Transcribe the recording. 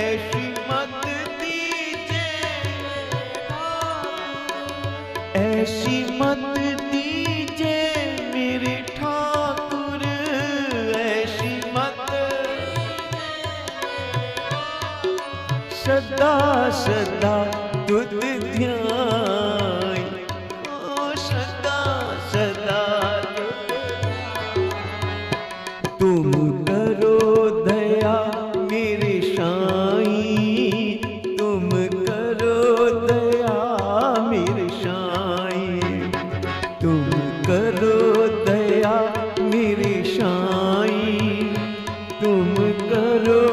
ऐसी मत दीजे, ऐसी मत दीजे मेरे ठाकुर, ऐसी मत सदा सदा तुद ध्यान, ओ सदा सदा तुम करो दया मेरे साईं, तुम करो दया मेरे साईं, तुम करो दया मेरे साईं, तुम करो